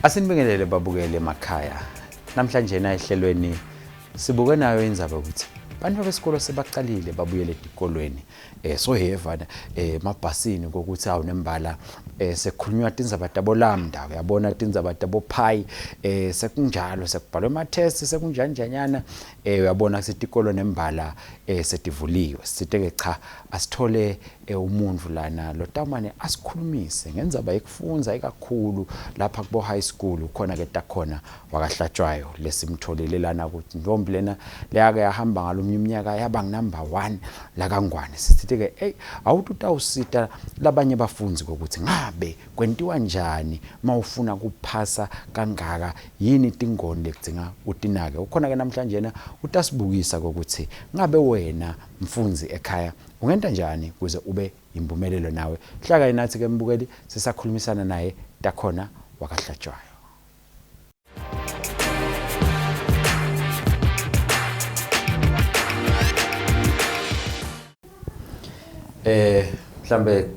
Asinibingelele babukele emakhaya. Namhlanje na ehlelweni sibuke nayo indzaba ukuthi abantu besikolo sebaqalile babuyele edikolweni. So heva mabhasini ukuthi awunembala sekukhulunywa tindzaba tabolamda uyabona tindzaba tabophai sekunjalo sekubhalwe ama test sekunjanjanyana uyabona kusetikolo nembala setivuliwe sitheke cha asithole umuntu lana lo tamane asikhulumise ngendzaba yekufundza ikakhulu lapha kubo high school khona ke Takhona wakaHlatshwako lesimtholele lana ukuthi ntombi lena leyake yahamba ngalomnye iminyaka yaba number 1 la kaNgwane sithike hey awuthi utawusita labanye bafunzi ukuthi ngabe kwentiwa njani mawufuna kuphasa kangaka yini tingoni lekudzinga utinake ukhona ke namhlanje na utasibukisa ukuthi ngabe wena mfunzi ekhaya ungenta njani kuze ube impumelelo nawe hlaka inathi ke mbukeli sisakhulumisana naye Takhona wakaHlatshwako. Mhlambe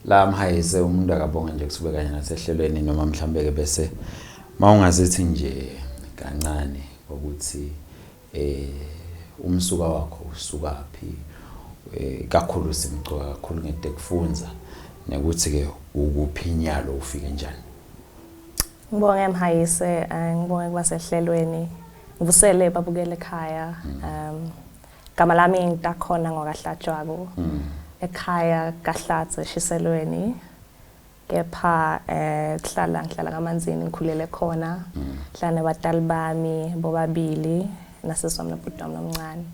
la mhayise umuntu akabonga nje kusube kanye nasehlelweni noma mhlambe ke bese mawungazithi nje kancane ukuthi umsuka wakho usukaphi kakhulu simcoka kakhulu ngetekufundza nekuthi ke ukuphinyalo ufike njani. Ngibonge mhayise ngibonge kwasehlelweni ngivusele babukele ekhaya gama lami Takhona ngokaHlatshwako ekhaya kaHlatse Shiselweni kepha kuhlala kaManzini ngikhulele khona hlane batali bami bobabili nasesomna bhutami nomncane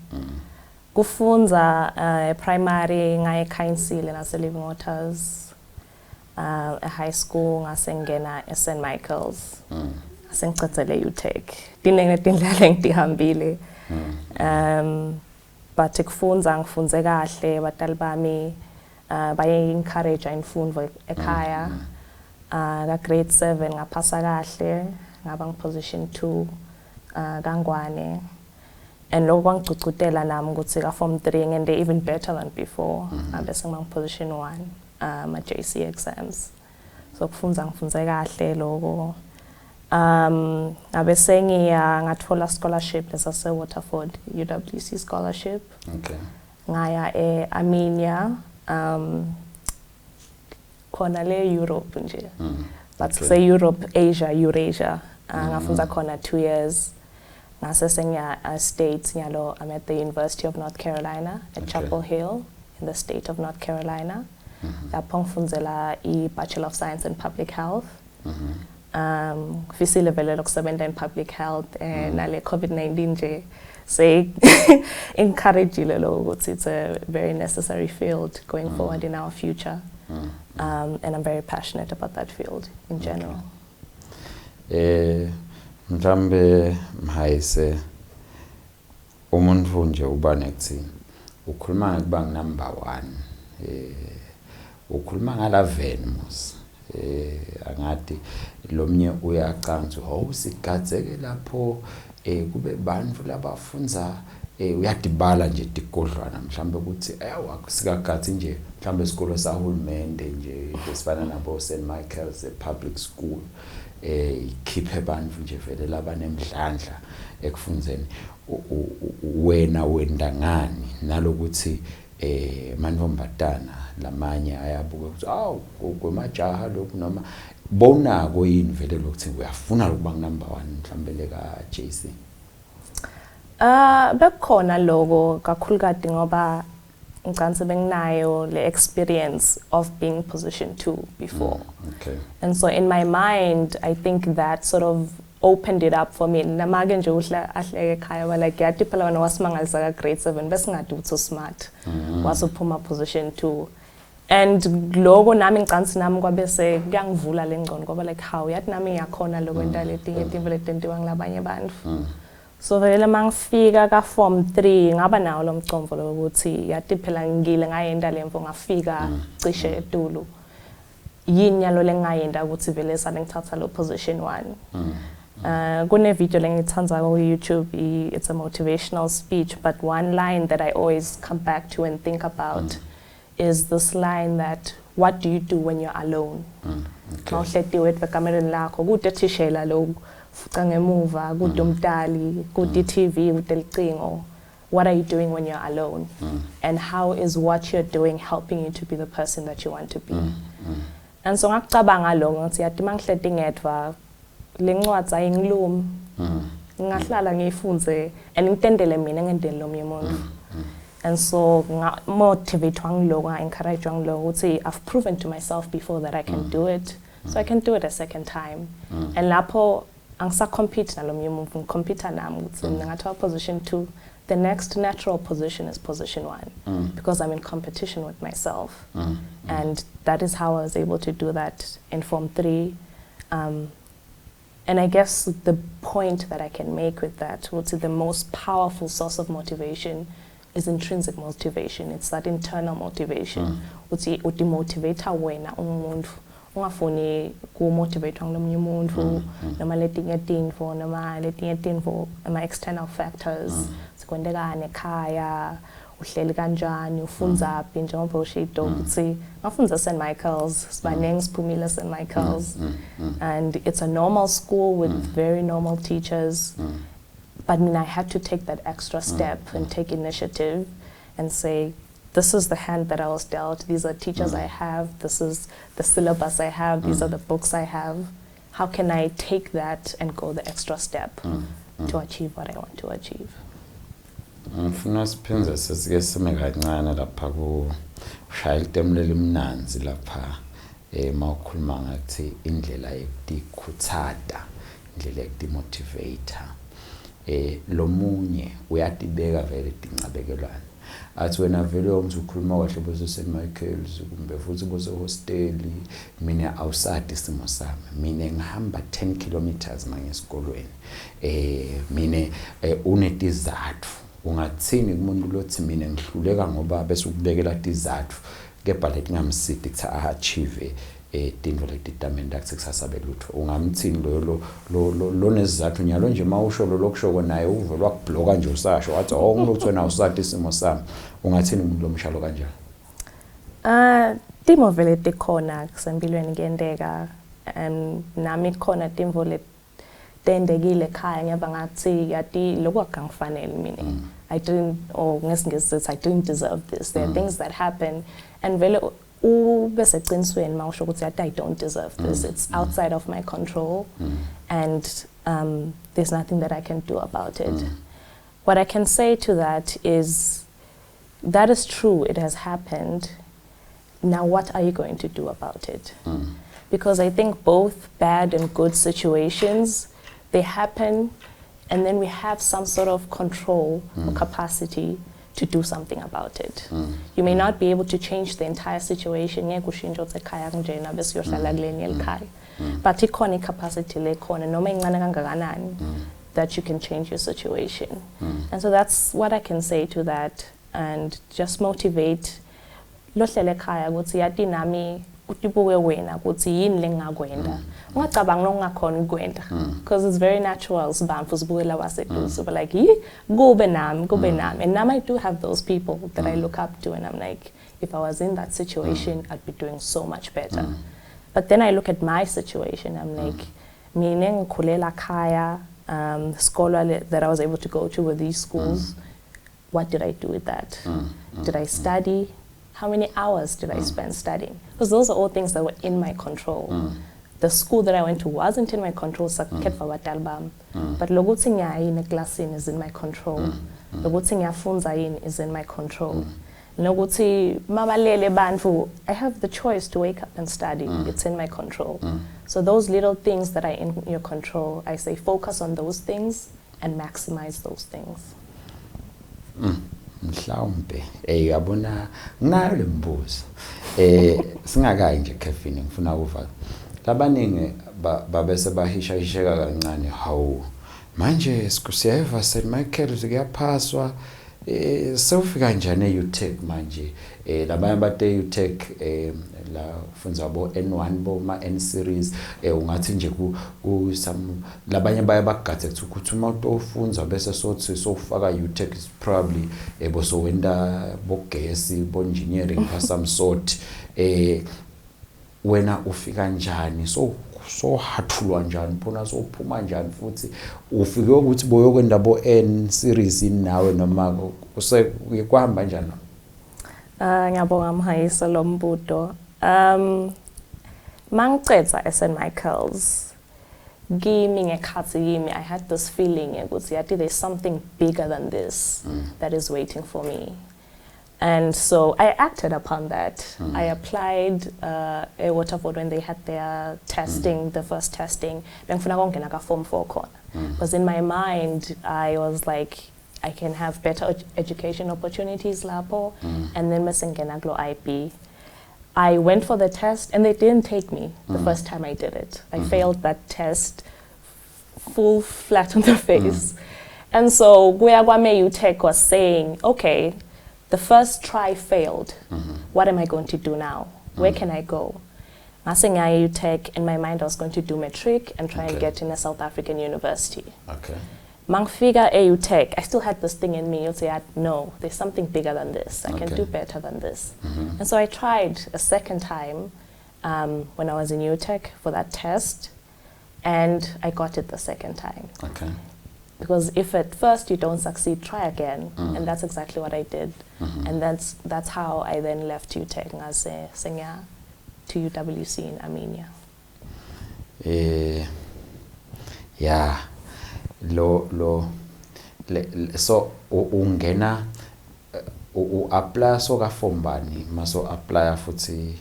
kufunza primary ngaye Khayisile nase Living Waters high school ngasengena St Michael's asengicethele UTech dinenge tindlela ngitihambile but kufunza ngifunze kahle batali bami baye encourage imfundo ekhaya ka grade 7 ngaphasa kahle ngaba ngiposition 2 kaNgwane and lokho kwangicutela nami ukuthi ka form 3 ngende even better than before bese ngiposition 1 ma JC exams so kufunza ngifunze kahle lokho abese ngathola scholarship lesa Waterford UWC scholarship Okay. ngaya Armenia khona le Europe nje but say Europe Asia Eurasia ngafunza khona 2 years ngase senya States nyalo I'm at the University of North Carolina at Chapel Hill in the state of North Carolina lapho ngifunzela I Bachelor of Science in Public Health kufisi level lokusebenza in public health nale COVID-19 nje say encourage lo ukuthi it's a very necessary field going forward in our future and I'm very passionate about that field in general. Mhlambe mhayise umuntu nje ubane kuthini ukhuluma ngekuba number 1 ukhuluma ngala Venus angadi lomnye uyaqanza awusigadzeke lapho kube bantu labafunza uyadibala nje tikodlwana mhlambe ukuthi awusikagathi nje mhlambe isikolo sahulumende nje esifana nabo St Michael's public school ikhiphe abantu nje vele labanemdlandla ekufunzeni wena wenda ngani nalokuthi manvombatana lamanye ayabuka ukuthi awu kwemajaha lokhu noma bonako yini vele lokuthi uyafuna ukuba number 1 mhlambe leka JC bekhona lokho kakhulukade ngoba ngicantse benginayo le experience of being position 2 before okay and so in my mind I think that sort of opened it up for me namake nje uhla ahleke ekhaya wala yathi phela wena wasimangalisa ka grade 7 bese ngadi utho smart wasuphuma position 2 and lokho nami ngicantsi nami kwabese kuyangivula lengcondo ngoba like how yathi nami ngiyakhona lokwenta letinye izinto letentiwa ngilabanye abantu so vele mangifika ka form 3 ngaba nawo lo mcomvo lokuthi yathi phela ngile ngayenda lemvo ngafika cishe etulu yinyalo lengayenda ukuthi vele sale ngithatha lo position 1 kune video lengithandza ku YouTube it's a motivational speech but one line that I always come back to and think about is this line that what do you do when you're alone mawuhletiwe ekamereni lakho kude thishela lo fuqa ngemuva kude umdali kude TV kude licingo. What are you doing when you're alone? And how is what you're doing helping you to be the person that you want to be? And so ngacabanga lo ngathi yathi mangihleti ngedwa lencwadi ayingilumi. Ngahlala ngiyifunze and ngitendele mina ngendele lo umuntu. And so motivate ngilo encourage ngilo ukuthi I've proven to myself before that I can do it. So I can do it a second time. And lapho angisa compete nalo umuntu ngcompete nami ukuthi ngingathola position 2. The next natural position is position 1 because I'm in competition with myself. And that is how I was able to do that in Form 3. And I guess the point that I can make with that, which is the most powerful source of motivation, is intrinsic motivation. It's that internal motivation. Uti motivator wena umuntu. Ungafuni ku motivate ngomunye umuntu noma letinye tinfo noma letinye tinfo ama external factors. Sikwendekane ekhaya, uhleli kanjani, ufundzaphi njengoba ushido ukuthi ngafundza St Michael's, sibanenge siphumile St Michael's. And it's a normal school with very normal teachers. But I had to take that extra step and take initiative and say, this is the hand that I was dealt. These are teachers I have. This is the syllabus I have. These are the books I have. How can I take that and go the extra step to achieve what I want to achieve? Ngifuna siphenze sesike sime kancane lapha ku shayile temlele imnanzi lapha mawukhuluma ngathi indlela yokukhuthada, indlela yokimotivator. Lomunye uyatibeka vele dincabekelwana. Athi wena vele umuntu ukhuluma kahle bose St Michael's kumbe futhi bose hosteli mina awusadi isimo sami mina ngihamba 10 kilometers manje esikolweni mina unetizathu ungathini kumuntu lothi mina ngihluleka ngoba bese ukubekela izathu kepha lethi ngamsidi kuthi achieve tinto letitamenda kusesasabe lutho ungamthini lo nezizathu nyalo nje mawusho lo lokusho naye uve lwakubloka nje usasho wathi ngilokho wena usati isimo sami ungathini umuntu lomshalo kanjani timo vele tikhona kusempilweni kuyendeka nami khona timvo letendekile ekhaya ngiyaba ngathi yati lokho akangifanele mina I didn't I didn't deserve this. There are things that happen and vele ubeseqinisweni mawusho ukuthi I don't deserve this. It's outside of my control and there's nothing that I can do about it. What I can say to that is that is true, it has happened. Now what are you going to do about it? Because I think both bad and good situations, they happen and then we have some sort of control or capacity to do something about it. You may not be able to change the entire situation, but ikhona capacity lekhona noma incane kangakanani that you can change your situation. And so that's what I can say to that, and just motivate lohlele ekhaya ukuthi yati nami utibuke wena ukuthi yini lengakwenda ungacabanga nongakhona ukwenda because it's very natural sibamfu sibukela waseduze but like kube nami and now I do have those people that I look up to and I'm like if I was in that situation I'd be doing so much better. But then I look at my situation, I'm like mina ngikhulela khaya scholar that I was able to go to with these schools. What did I do with that? Did I study? How many hours did I spend studying? Because those are all things that were in my control. The school that I went to wasn't in my control, but lokuthi ngiyayina eklasini is in my control. Lokuthi ngiyafunza yini is in my control. Lokuthi mabalele bantu, I have the choice to wake up and study. It's in my control. So those little things that are in your control, I say focus on those things and maximize those things. Mhlawumbe yabona nginayo lembuzo singakayi nje caffeine ngifuna ukuva labaningi babese bahishayisheka kancane hawu manje sikuseva St Michael's kuyaphaswa sewufika njani eUTech manje labanye bate UTech la funza bo N1 bo ma N series ungathi nje ku some labanye baye bagathe ukuthi uma ufunza bese sothi sofaka UTech is probably eboso wenda bogesi bo engineering for some sort wena ufika njani so hathulwa njani phona so uphuma njani futhi ufike ukuthi boyokwenda bo N series nawe noma kuhamba njani? Ngiyabonga Mhayisa lo mbuto. Mangicetha St Michael's ngekhathi I had this feeling ukuthi yathi there's something bigger than this that is waiting for me. And so I acted upon that. I applied at Waterford when they had their testing, the first testing. Bengifuna ukungena ka form 4 khona. Because in my mind I was like, I can have better education opportunities lapho, and then masengena kulo IB. I went for the test and they didn't take me the first time I did it. I failed that test full flat on the face. And so Guya Kwame UTech was saying, okay, the first try failed. What am I going to do now? Where can I go? Asking UTech, in my mind I was going to do matric and try and get in a South African university. Okay. Mangfiga UTech, I still had this thing in me. You'd say, no, there's something bigger than this. I can do better than this. And so I tried a second time when I was in UTech for that test, and I got it the second time. Okay. Because if at first you don't succeed, try again. And that's exactly what I did. And that's how I then left UTech as a singer to UWC in Armenia. Yeah. So ungena apply so ka form bani maso apply futhi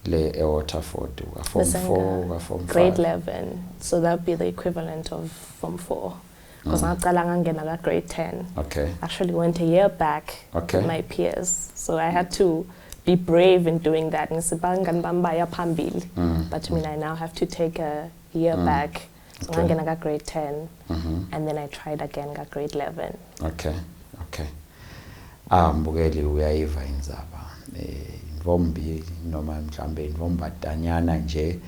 le Waterford ka form 4 ka form 5 grade 11, so that would be the equivalent of form 4 because ngaqala ngangena ka grade 10. Okay. Actually went a year back with my peers, so I had to be brave in doing that. Ngisibangani bambaya phambili, but I mean I now have to take a year back. So I'm gonna get grade 10, and then I tried again, got grade 11. Okay. Mbukeli uyayiva indzaba. Invombi noma mhlambe invombadanyana nje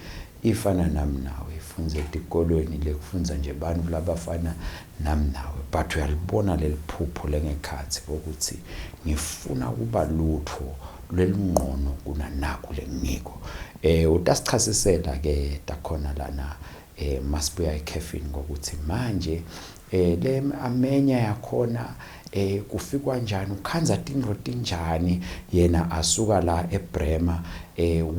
ifana nami nawe ifunza etikolweni lekufunza nje bantu labafana nami nawe, but uyalibona leliphupho lengekhathi ukuthi ngifuna kuba lutho lelingqono kuna naku lengiko. Utasichasisela ke Takhona lana masibuya ekhefini ngokuthi manje le amenya yakhona kufikwa njani, ukhanza tindro tinjani, yena asuka la eBrema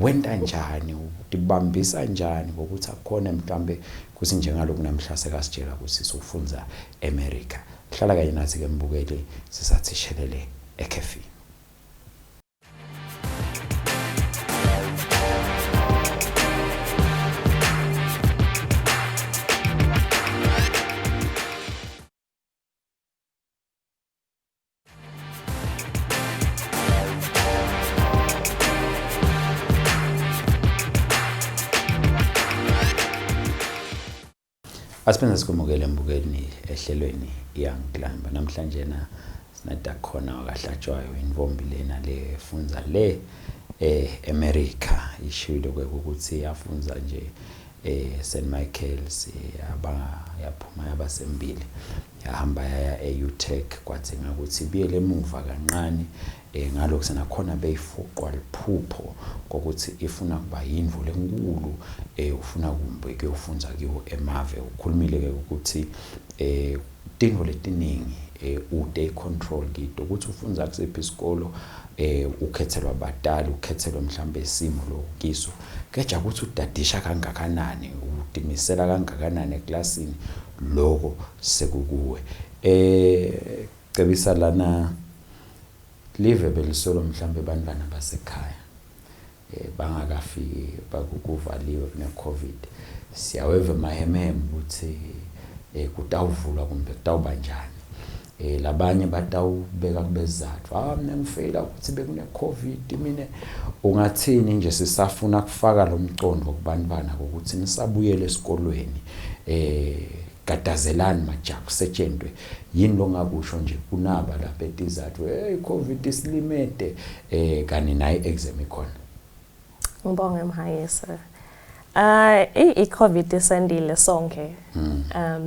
wenda njani, utibambisa njani ngokuthi akhona mhlambe kusi njengalo kunamhlase kasitshela ukuthi sokufunza eAmerica. Hlala kanye nathi ke mbukeli sisathishelele ekhefini. Asipenza sikumukele mbukeli ehlelweni iyangiklamba namhlanje na sinatakhona wakahlatshwayo invombi lena lefunza le America ishilo kwekuthi yafunza nje St Michael's yaphuma yabasembili yahamba yaya eUTech kwathi ngakuthi biyele emuva kancane ngalokho senakhona beyifuqwa liphupho ngokuthi ifuna kuba yindvu lenkulu ufuna kumbe ke ufunza kiwo emave. Ukhulumile ke ukuthi tindvo letiningi uday control kito ukuthi ufunza kusephi isikolo ukhethelwa batali ukhethelwa mhlambe isimo lokiso keja ukuthi udadisha kangakanani udimisela kangakanani eklasini lokho sekukuwe cebisa lana live belisolo mhlambe bantwana basekhaya bangakafiki bakuvaliwe kune COVID siyaweva mahemhem ukuthi kutawuvulwa kumbe kutawuba njani labanye batawubeka kubezathu mina ngifela ukuthi bekune COVID mina ungathini nje sisafuna kufaka lo mcondo kubantwana ukuthi nisabuyele esikolweni kadazelani majaku setshentwe yini lo ngakusho nje kunaba lapha etizathu COVID islimete kani nayi exam ikhona. Ngibonge Mhayisa. I-COVID isendile sonke.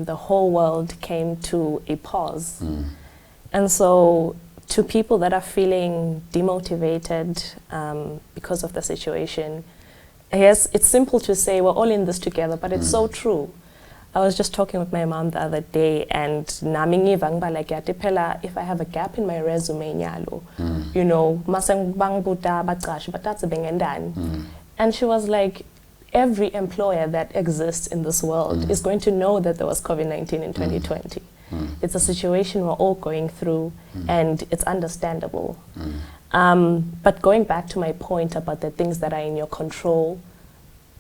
The whole world came to a pause. And so to people that are feeling demotivated because of the situation, Yes, it's simple to say we're all in this together, but it's so true. I was just talking with my mom the other day, and nami ngiva like if I have a gap in my resume nyalo, you know, and she was like, every employer that exists in this world is going to know that there was COVID-19 in 2020. It's a situation we're all going through, and it's understandable. But going back to my point about the things that are in your control,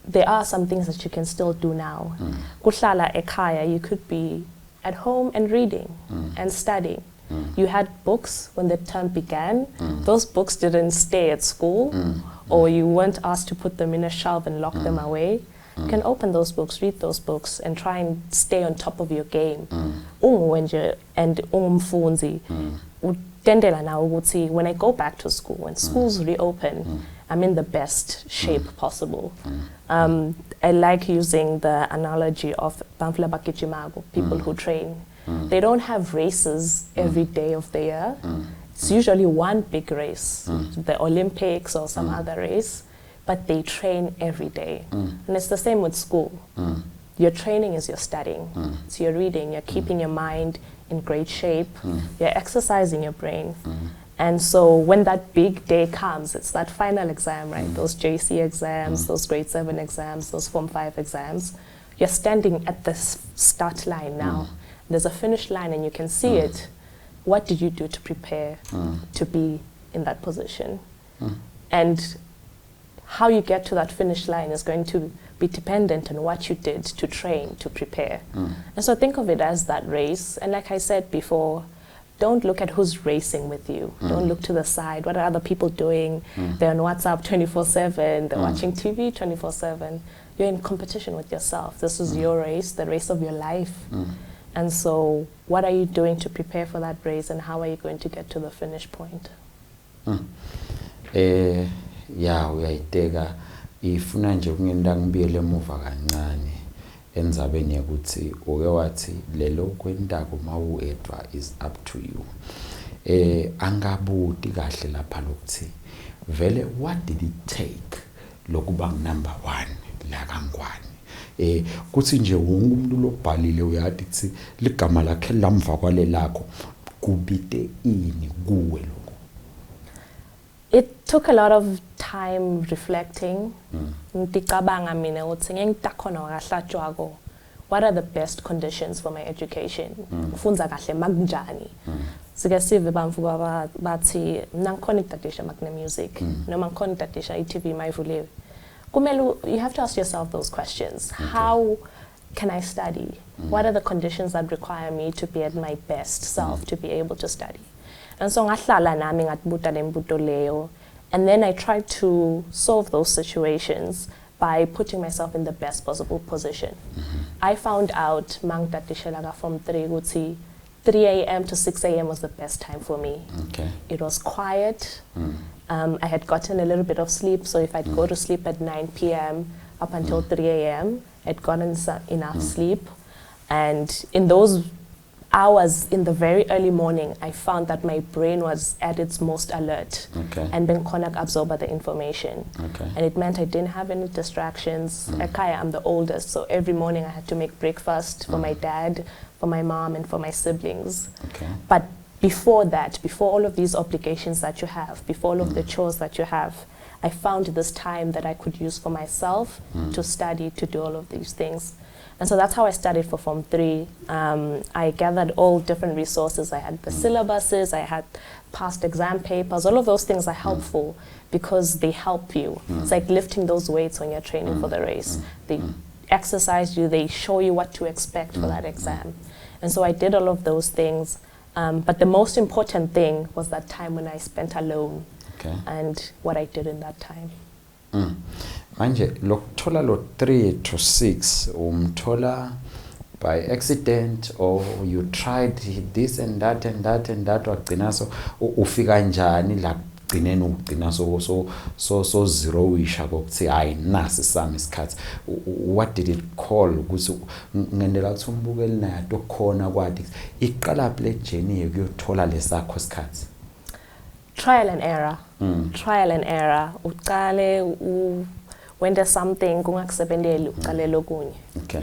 there are some things that you can still do now. Kuhlala ekhaya, you could be at home and reading and studying. You had books when the term began. Those books didn't stay at school, or you weren't asked to put them in a shelf and lock them away. You can open those books, read those books, and try and stay on top of your game. And when I go back to school, when schools reopen, I'm in the best shape possible. I like using the analogy of Pamphla Bakichimago, people who train. They don't have races every day of the year. It's usually one big race, the Olympics or some other race, but they train every day. And it's the same with school. Your training is your studying. So you're reading, you're keeping your mind in great shape, you're exercising your brain. And so when that big day comes, it's that final exam, right? Those JC exams, those grade 7 exams, those Form 5 exams. You're standing at the start line now. There's a finish line and you can see it. What did you do to prepare to be in that position? And how you get to that finish line is going to be dependent on what you did to train, to prepare. And so think of it as that race. And like I said before, don't look at who's racing with you. Don't look to the side. What are other people doing? They're on WhatsApp 24/7. They're watching TV 24/7. You're in competition with yourself. This is your race, the race of your life. And so what are you doing to prepare for that race, and how are you going to get to the finish point? Yeah, uyayiteka ifuna nje ukungenda ngibiyele emuva kancane enzabeni ukuthi uke wathi lelo kwentako mawuedwa is up to you. Angabuti kahle lapha lokuthi vele what did it take lokuba number 1 la kaNgwane? Kuthi nje wonke umuntu lobhalile uyathi kuthi ligama lakhe lamva kwale lakho kubite ini kuwe lokho? It took a lot of time reflecting. Ngicabanga mina ukuthi ngengitakhona Hlatshwako, what are the best conditions for my education? Ufunza kahle makunjani? Sike sive bamfu bathi nangikhona ikutadisha makune music noma ngikhona ikutadisha iTV mayivuliwe. Kumele, you have to ask yourself those questions. How can I study? What are the conditions that require me to be at my best self, to be able to study? And so ngahlala nami ngatibuta le mbuto leyo, and then I tried to solve those situations by putting myself in the best possible position. I found out mangdatishela from 3 a.m. to 6 a.m. was the best time for me. It was quiet. I had gotten a little bit of sleep, so if I'd go to sleep at 9 p.m. up until 3 a.m., I'd gotten enough sleep. And in those hours in the very early morning, I found that my brain was at its most alert and being connect absorb the information. And it meant I didn't have any distractions. Ekaya, I'm the oldest, so every morning I had to make breakfast for my dad, for my mom, and for my siblings. But before that, before all of these obligations that you have, before all of the chores that you have, I found this time that I could use for myself to study, to do all of these things. And so that's how I studied for Form 3. I gathered all different resources. I had the syllabuses, I had past exam papers. All of those things are helpful because they help you. It's like lifting those weights when you're training for the race. They exercise you, they show you what to expect for that exam. And so I did all of those things. But the most important thing was that time when I spent alone and what I did in that time. Manje lokuthola lo 3 to 6 umthola by accident, or you tried this and that and that and that wagcina so ufika njani la gcineni ugcina so zero isha kokuthi hayi nasi sami isikhathi? What did it call ukuthi ngendela ukuthi umbukeli naye tokhona kwathi iqala play journey yokuthola lesakho isikhathi? Trial and error. Trial and error. Uqale when there's something kungakusebenteli uqalela okunye.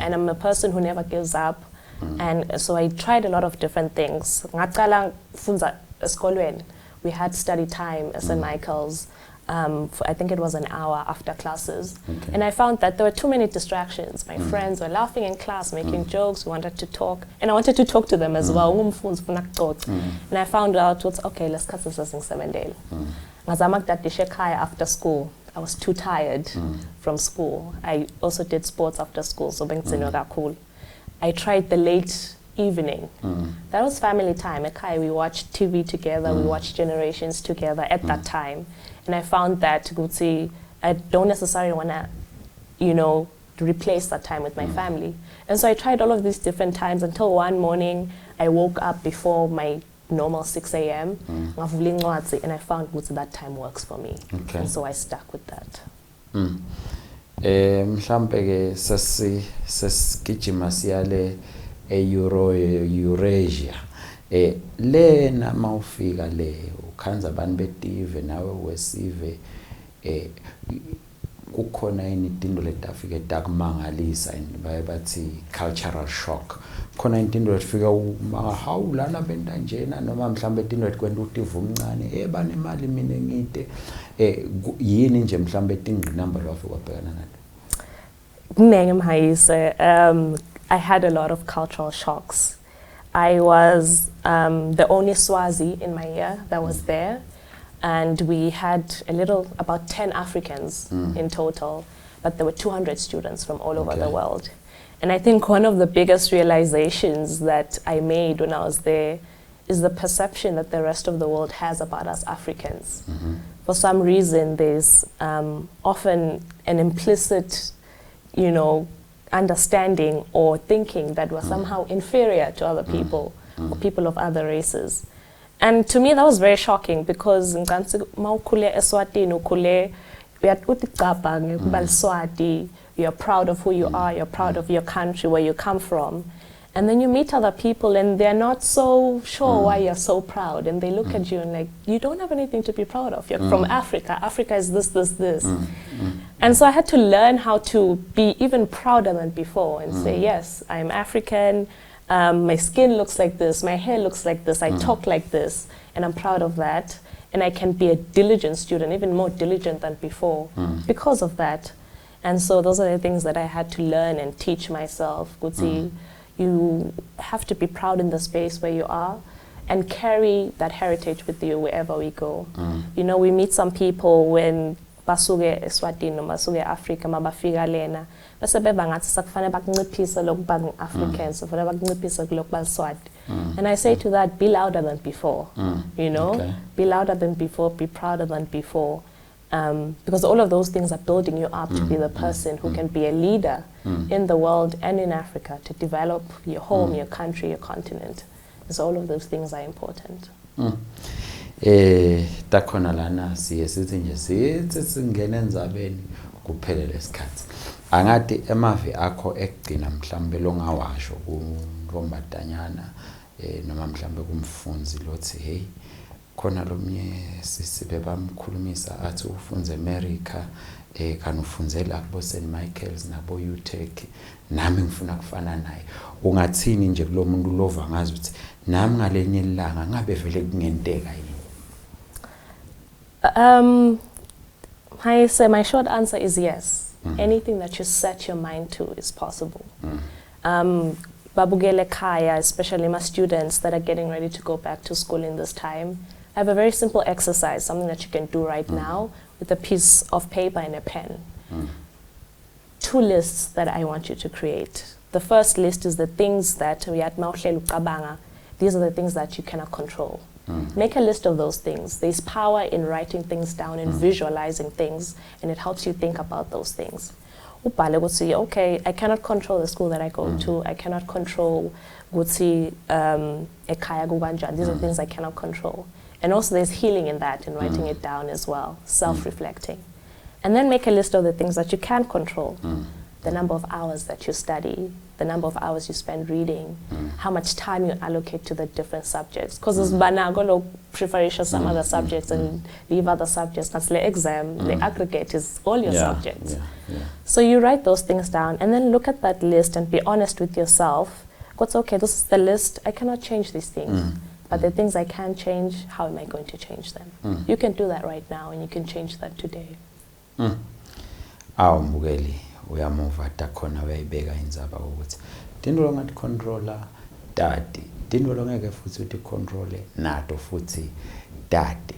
And I'm a person who never gives up. And so I tried a lot of different things. Ngaqala funza esikolweni. We had study time at St. Michael's. I think it was an hour after classes. And I found that there were too many distractions. My friends were laughing in class, making jokes, we wanted to talk. And I wanted to talk to them as well. And I found out, okay, let's cut this in 7 days. After school, I was too tired from school. I also did sports after school, so cool. I tried the late evening. That was family time. We watched TV together, we watched Generations together at that time. And I found that I don't necessarily want to, to replace that time with my family. And so I tried all of these different times until one morning I woke up before my normal 6 a.m. And I found that time works for me. And so I stuck with that. Mhlambe ke sesigijima siyale Eurasia. Lena mawufika le ukhanza abantu betive nawe wesive kukhona into letafika takumangalisa baye bathi cultural shock. Khona into letfika hawu lana benta njena noma mhlambe into lekwenta utive umncane banemali mina ngite yini nje mhlambe tingqinamba lwafika kwabhekana nato. I had a lot of cultural shocks. I was the only Swazi in my year that was there, and we had about 10 Africans in total, but there were 200 students from all over the world. And I think one of the biggest realizations that I made when I was there is the perception that the rest of the world has about us Africans. For some reason, there's often an implicit, understanding or thinking that we're somehow inferior to other people or people of other races. And to me that was very shocking because Eswatini you're proud of who you are, you're proud of your country, where you come from. And then you meet other people and they're not so sure why you're so proud. And they look at you and like, you don't have anything to be proud of. You're from Africa. Africa is this, this, this. And so I had to learn how to be even prouder than before and say, yes, I'm African. My skin looks like this. My hair looks like this. I talk like this. And I'm proud of that. And I can be a diligent student, even more diligent than before because of that. And so those are the things that I had to learn and teach myself. You have to be proud in the space where you are and carry that heritage with you wherever we go. We meet some people when basuke Eswatini noma basuke Africa mabafika lena bese beba ngathi sakufane bakunciphisa lokuba Africans kufanele bakunciphisa kulokuba Swati. And I say to that, be louder than before. Be louder than before, be prouder than before. Because all of those things are building you up to be the person who can be a leader in the world and in Africa to develop your home, your country, your continent. So all of those things are important. Takhona lana siye sithi nje singena enzabeni kuphelele isikhathi. Angathi emavi akho ekugcina mhlambe longawasho kuntombatanyana noma mhlambe kumfunzi lothi hey khona lomnye sisibe bamkhulumisa athi ufunze America kan ufunzela kubo St. Michael's nabo UTech nami ngifuna kufana naye ungathini nje kulomuntu lova ngazi ukuthi nami ngalenye ilanga ngabe vele kungenteka yini? I say my short answer is yes. Anything that you set your mind to is possible. Babugele Kaya, especially my students that are getting ready to go back to school in this time, I have a very simple exercise, something that you can do right now with a piece of paper and a pen. 2 lists that I want you to create. The first list is the things that these are the things that you cannot control. Make a list of those things. There's power in writing things down and visualizing things, and it helps you think about those things. Okay, I cannot control the school that I go to. I cannot control ekaya gubanjan. These are things I cannot control. And also there's healing in that, in writing it down as well, self-reflecting. And then make a list of the things that you can control. the number of hours that you study, the number of hours you spend reading, how much time you allocate to the different subjects. Because it's banago prefer some other subjects and leave other subjects. That's the exam, the aggregate is all your subjects. So you write those things down and then look at that list and be honest with yourself. What's okay, this is the list, I cannot change these things. But the things I can change, how am I going to change them? You can do that right now and you can change that today. Mbukeli uyamuva Takhona uyayibeka indzaba ukuthi dinto longathi controller dadi dinto longeke futhi uthi control nato futhi dadi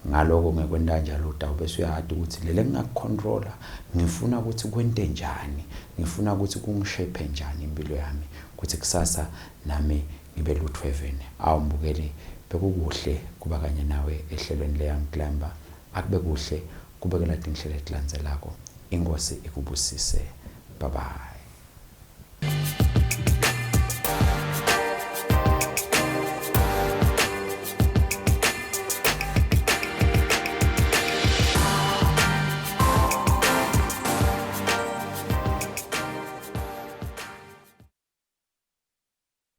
ngaloko ngekwenda njalo utawube uyazi ukuthi lele ngingakucontroller ngifuna ukuthi kwente njani ngifuna ukuthi kungishape njani impilo yami ukuthi kusasa nami ngibe luthwevene mbukeli bekukuhle kuba kanye nawe ehlelweni le Young Climber akube kuhle kubekela inhlelo ezilandzelako ingosi ikubusise bye bye.